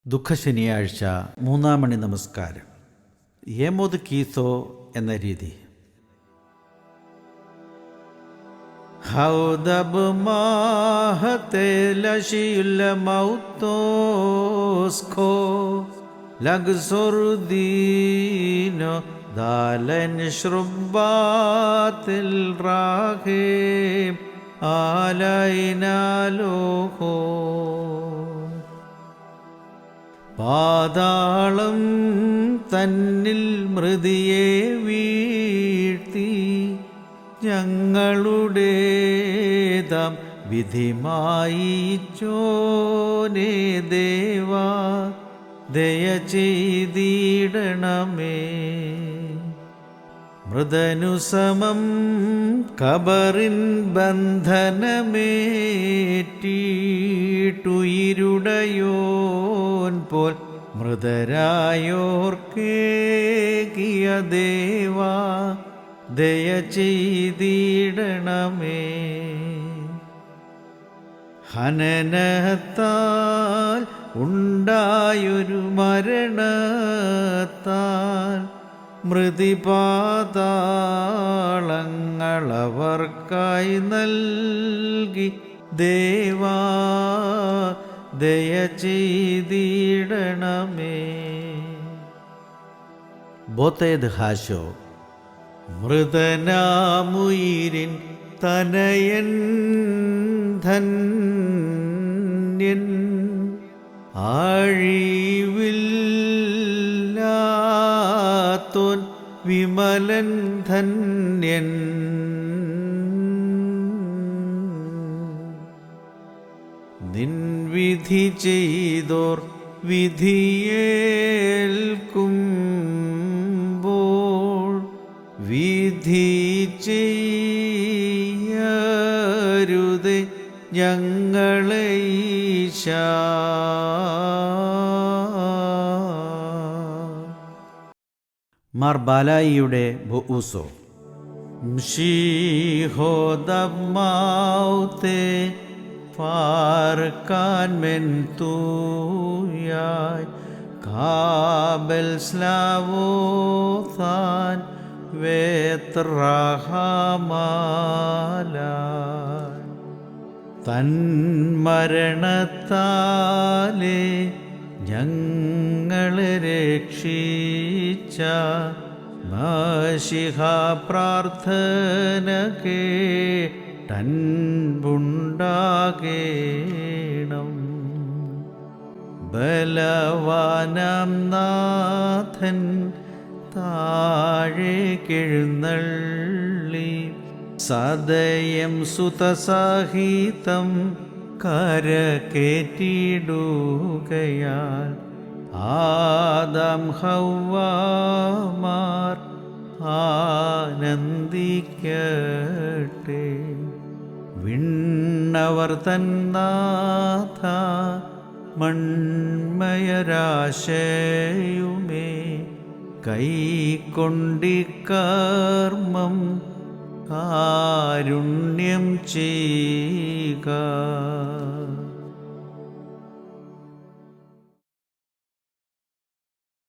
ദുഃഖശനിയാഴ്ച 3-ാം മണി നമസ്കാരം. യമോദ് കീസോ എന്ന രീതി. ഹൗദബ് മാഹത്തെ ലശിയുല്ല മൗത്തോസ്കോ ലഗ്സൊറുദീനോ ദാലൻ ശ്രുബാത്തിൽ റാഹേം ആലൈനാലോഹോ. പാതാളം തന്നിൽ മൃതിയെ വീഴ്ത്തി ഞങ്ങളുടേതാം വിധിമായിച്ചോനേ ദേവാ ദയ ചെയ്തിടണമേ. മൃദനുസമം കബറിൻ ബന്ധനമേറ്റിട്ടുയിരുടയോൻ പോൽ മൃതരായോർക്കേകിയ ദേവാ ദയ ചെയ്തിടണമേ. ഹനനത്താൽ ഉണ്ടായൊരു മരണത്താൽ മൃതിപാതാളങ്ങളവർക്കായി നൽകി ദേവാ ദയ ചെയ്തിടണമേ. ബോത്തേദ് ഹാശോ. മൃതനാമുയിരിൻ തനയൻ ധന്യൻ ആഴിവില്ലാത്തോൻ വിമലൻ ധന്യൻ. നിൻ വിധി ചെയ്തോർ വിധിയേൽക്കുമ്പോൾ വിധി ചെയ്യരുതേ ഞങ്ങളെ ഈശാ. മാർ ബാലായിയുടെ ബുഊസോ. ംഷീഹോദമാൗത്തെ പാർക്കാൻ മെൻ തൂയായ് കാബൽ സ്ലാവോതാൻ വേത്രഹമാലായ്. തൻ മരണത്താലേ ഞങ്ങളെ രക്ഷിച്ച മശിഹ പ്രാർത്ഥന കേട്ടൻപുണ്ടാകേണം. ബലവാനാം നാഥൻ താഴേക്കെഴുന്നള്ളി സദയം സുതസഹിതം കരകേറ്റിടുകയാൽ ആദം ഹവ്വാമാർ ആനന്ദിക്കട്ടെ. വിണ്ണവർ തന്നാഥ മൺമയരാശയുമേ കൈക്കൊണ്ടിക്കർമ്മം കാരുണ്യം ചെയ്യുക.